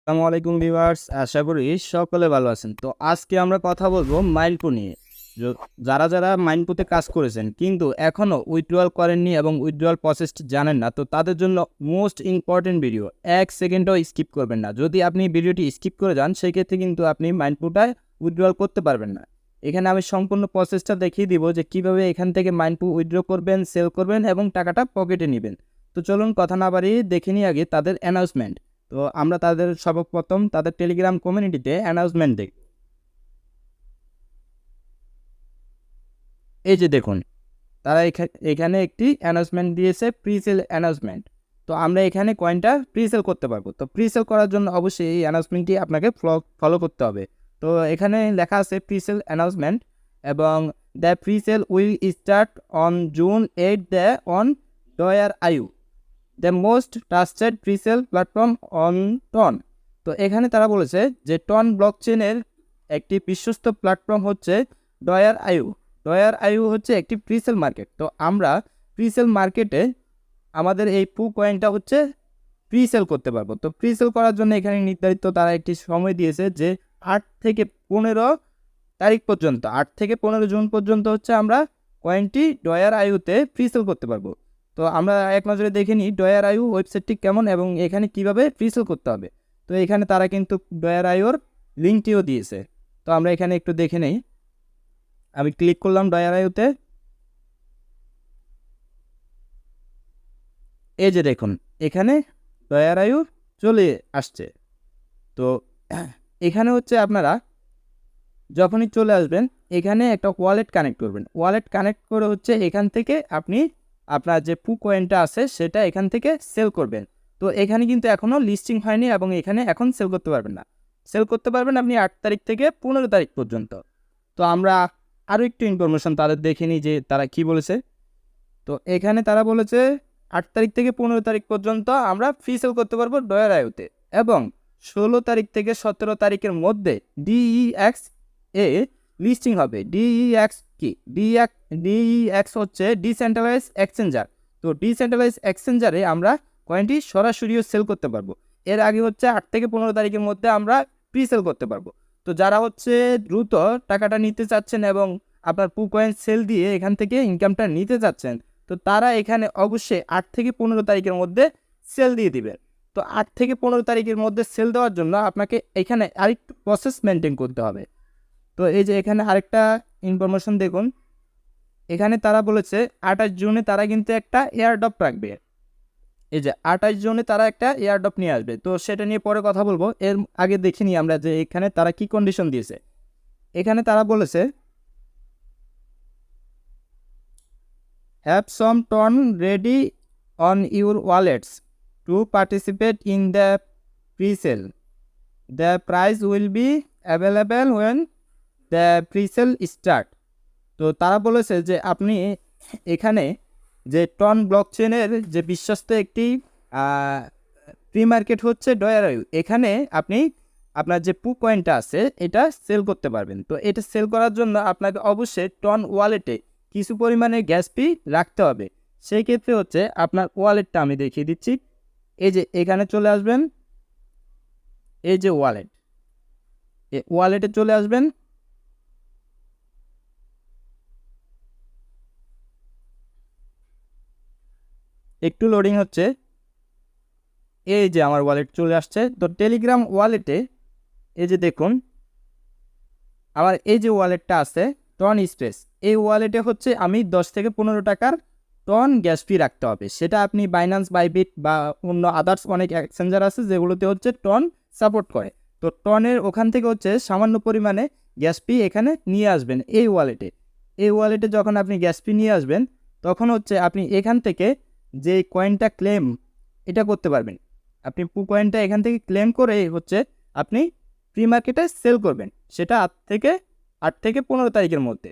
আসসালামু আলাইকুম ভিউয়ার্স, আশা করি সকলে ভালো আছেন। তো আজকে আমরা কথা বলবো মাইনপো নিয়ে। যারা মাইনপোতে কাজ করেছেন কিন্তু এখনও উইথড্রয়াল করেননি এবং উইথড্রয়াল প্রসেসটি জানেন না, তো তাদের জন্য মোস্ট ইম্পর্টেন্ট ভিডিও। 1 সেকেন্ডও স্কিপ করবেন না। যদি আপনি ভিডিওটি স্কিপ করে যান সেক্ষেত্রে কিন্তু আপনি মাইনপোটায় উইথড্রয়াল করতে পারবেন না। এখানে আমি সম্পূর্ণ প্রসেসটা দেখিয়ে দিব যে কিভাবে এখান থেকে মাইনপো উইথড্র করবেন, সেল করবেন এবং টাকাটা পকেটে নেবেন। তো চলুন কথা না বাড়িয়ে দেখে নিই আগে তাদের অ্যানাউন্সমেন্ট। তো আমরা তাদের সর্বপ্রথম তাদের টেলিগ্রাম কমিউনিটিতে অ্যানাউন্সমেন্ট দেখি। এই যে দেখুন, তারা এখানে একটি অ্যানাউন্সমেন্ট দিয়েছে, প্রিসেল অ্যানাউন্সমেন্ট। তো আমরা এখানে কয়েনটা প্রিসেল করতে পারবো। তো প্রিসেল করার জন্য অবশ্যই এই অ্যানাউন্সমেন্টটি আপনাকে ফলো করতে হবে। তো এখানে লেখা আছে প্রিসেল অ্যানাউন্সমেন্ট এবং the presale will start on June 8 the on ডয়ার আইউ, the most trusted presale platform on TON. তো এখানে তারা বলেছে যে টন ব্লকচেনের একটি বিশ্বস্ত প্ল্যাটফর্ম হচ্ছে ডয়ার আইউ। ডয়ার আইউ হচ্ছে একটি প্রিসেল মার্কেট। তো আমরা প্রিসেল মার্কেটে আমাদের এই পু কয়েনটা হচ্ছে প্রিসেল করতে পারবো। তো প্রিসেল করার জন্য এখানে নির্ধারিত তারা একটি সময় দিয়েছে যে 8 থেকে 15 তারিখ পর্যন্ত, 8 থেকে 15 জুন পর্যন্ত হচ্ছে আমরা কয়েনটি ডয়ার আইউতে প্রিসেল করতে পারবো। তো আমরা এক নজরে দেখে নিই ডয়ার আইউ ওয়েবসাইটটি কেমন এবং এখানে কিভাবে প্রিসেল করতে হবে। তো এখানে তারা কিন্তু ডয়ার আইউর লিঙ্কটিও দিয়েছে। তো আমরা এখানে একটু দেখে নেই। আমি ক্লিক করলাম ডয়ার আইউতে। এই যে দেখুন, এখানে ডয়ার আইউ চলে আসছে। তো এখানে হচ্ছে আপনারা যখনই চলে আসবেন এখানে একটা ওয়ালেট কানেক্ট করবেন। ওয়ালেট কানেক্ট করে হচ্ছে এখান থেকে আপনি আপনার যে পু কয়েনটা আছে সেটা এখান থেকে সেল করবেন। তো এখানে কিন্তু এখনও লিস্টিং হয়নি এবং এখানে এখন সেল করতে পারবেন না। সেল করতে পারবেন আপনি 8 তারিখ থেকে 15 তারিখ পর্যন্ত। তো আমরা আরও একটু ইনফরমেশন তাদের দেখে নিই যে তারা কি বলেছে। তো এখানে তারা বলেছে 8 তারিখ থেকে 15 তারিখ পর্যন্ত আমরা ফ্রি সেল করতে পারবো ডয়ার আইওতে, এবং 16 তারিখ থেকে 17 তারিখের মধ্যে ডিইএক্স এ লিস্টিং হবে। ডিইএক্স কি? ডিইএক্স হচ্ছে ডিসেন্ট্রালাইজ এক্সচেঞ্জার। তো ডিসেন্ট্রালাইজ এক্সচেঞ্জারে আমরা কয়েনটি সরাসরিও সেল করতে পারবো। এর আগে হচ্ছে 8 থেকে 15 তারিখের মধ্যে আমরা প্রি সেল করতে পারবো। তো যারা হচ্ছে দ্রুত টাকাটা নিতে চাচ্ছেন এবং আপনার পু কয়েন সেল দিয়ে এখান থেকে ইনকামটা নিতে চাচ্ছেন, তো তারা এখানে অবশ্যই 8 থেকে 15 তারিখের মধ্যে সেল দিয়ে দিবেন। তো 8 থেকে 15 তারিখের মধ্যে সেল দেওয়ার জন্য আপনাকে এখানে আরেকটু প্রসেস মেনটেন করতে হবে। তো এই যে এখানে আরেকটা ইনফরমেশন দেখুন, এখানে তারা বলেছে 28 জুনে তারা কিন্তু একটা এয়ারড্রপ রাখবে। এই যে 28 জুনে তারা একটা এয়ারড্রপ নিয়ে আসবে। তো সেটা নিয়ে পরে কথা বলবো। এর আগে দেখিনি আমরা যে এখানে তারা কি কন্ডিশন দিয়েছে। এখানে তারা বলেছে have some ton ready on your wallets to participate in the pre-sale. The price will be available when the pre-sale start. তো তারা বলেছে যে আপনি এখানে যে টন ব্লকচেনের যে বিশ্বস্ত একটি প্রি মার্কেট হচ্ছে ডয়ার, এখানে আপনি আপনার যে পু কয়েনটা আছে এটা সেল করতে পারবেন। তো এটা সেল করার জন্য আপনাকে অবশ্যই টন ওয়ালেটে কিছু পরিমাণে গ্যাস ফি রাখতে হবে। সেই ক্ষেত্রে হচ্ছে আপনার ওয়ালেটটা আমি দেখিয়ে দিচ্ছি। এই যে এখানে চলে আসবেন, এই যে ওয়ালেট, এই ওয়ালেটে চলে আসবেন। একটু লোডিং হচ্ছে। এই যে আমার ওয়ালেট চলে আসছে। তো টেলিগ্রাম ওয়ালেটে এই যে দেখুন আমার এই যে ওয়ালেটটা আছে টন স্পেস, এই ওয়ালেটে হচ্ছে আমি 10 থেকে 15 টাকার টন গ্যাস ফি রাখতে হবে। সেটা আপনি বাইন্যান্স, বাইবিট বা অন্য আদার্স অনেক এক্সচেঞ্জার আছে যেগুলোতে হচ্ছে টন সাপোর্ট করে। তো টনের ওখান থেকে হচ্ছে সামান্য পরিমাণে গ্যাস ফি এখানে নিয়ে আসবেন এই ওয়ালেটে। এই ওয়ালেটে যখন আপনি গ্যাস ফি নিয়ে আসবেন তখন হচ্ছে আপনি এখান থেকে যে কয়েনটা ক্লেম এটা করতে পারবেন। আপনি পু কয়েনটা এখান থেকে ক্লেম করে হচ্ছে আপনি প্রি মার্কেটে সেল করবেন, সেটা 8 থেকে 15 তারিখের মধ্যে।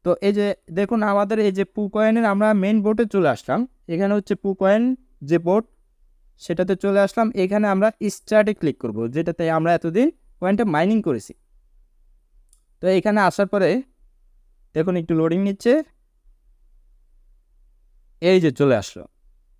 তো এই যে দেখুন আমাদের এই যে পু কয়েনের আমরা মেইন বোর্ডে চলে আসলাম। এখানে হচ্ছে পু কয়েন যে বোর্ড সেটাতে চলে আসলাম। এখানে আমরা স্টার্টে ক্লিক করব, যেটাতে আমরা এতদিন কয়েনটা মাইনিং করেছি। তো এখানে আসার পরে দেখুন একটু লোডিং নিচ্ছে। এই যে চলে আসলো।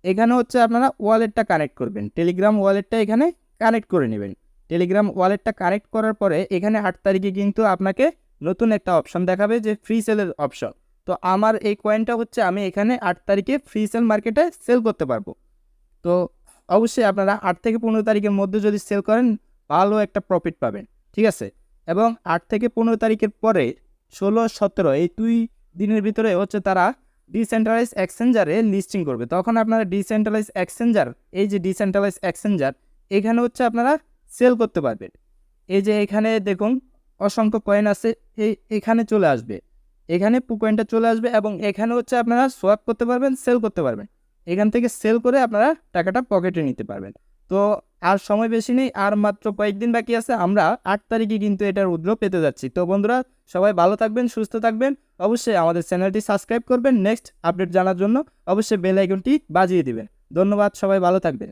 এখানে হচ্ছে আপনারা ওয়ালেটটা কানেক্ট করবেন, টেলিগ্রাম ওয়ালেটটা এখানে কানেক্ট করে নেবেন। টেলিগ্রাম ওয়ালেটটা কানেক্ট করার পরে এখানে 8 তারিখে কিন্তু আপনাকে নতুন একটা অপশন দেখাবে যে ফ্রি সেলের অপশন। তো আমার এই কয়েনটা হচ্ছে আমি এখানে 8 তারিখে ফ্রি সেল মার্কেটে সেল করতে পারবো। তো অবশ্যই আপনারা 8 থেকে 15 তারিখের মধ্যে যদি সেল করেন ভালো একটা প্রফিট পাবেন, ঠিক আছে। এবং 8 থেকে 15 তারিখের পরে 16, 17 এই 2 দিনের ভিতরে হচ্ছে তারা ডিসেন্ট্রালাইজ এক্সচেঞ্জারে লিস্টিং করবে। তখন আপনারা ডিসেন্ট্রালাইজ এক্সচেঞ্জার, এই যে ডিসেন্ট্রালাইজ এক্সচেঞ্জার, এখানে হচ্ছে আপনারা সেল করতে পারবেন। এই যে এখানে দেখুন অসংখ্য কয়েন আছে, এখানে চলে আসবে, এখানে কয়েনটা চলে আসবে এবং এখানে হচ্ছে আপনারা সোয়াপ করতে পারবেন, সেল করতে পারবেন। এখান থেকে সেল করে আপনারা টাকাটা পকেটে নিতে পারবেন। তো আর সময় বেশি নেই, আর মাত্র কয়েকদিন বাকি আছে। আমরা 8 তারিখে কিন্তু এটার উইথড্র পেতে যাচ্ছি। তো বন্ধুরা সবাই ভালো থাকবেন, সুস্থ থাকবেন। অবশ্যই আমাদের চ্যানেলটি সাবস্ক্রাইব করবেন নেক্সট আপডেট জানার জন্য। অবশ্যই বেল আইকনটি বাজিয়ে দিবেন। ধন্যবাদ, সবাই ভালো থাকবেন।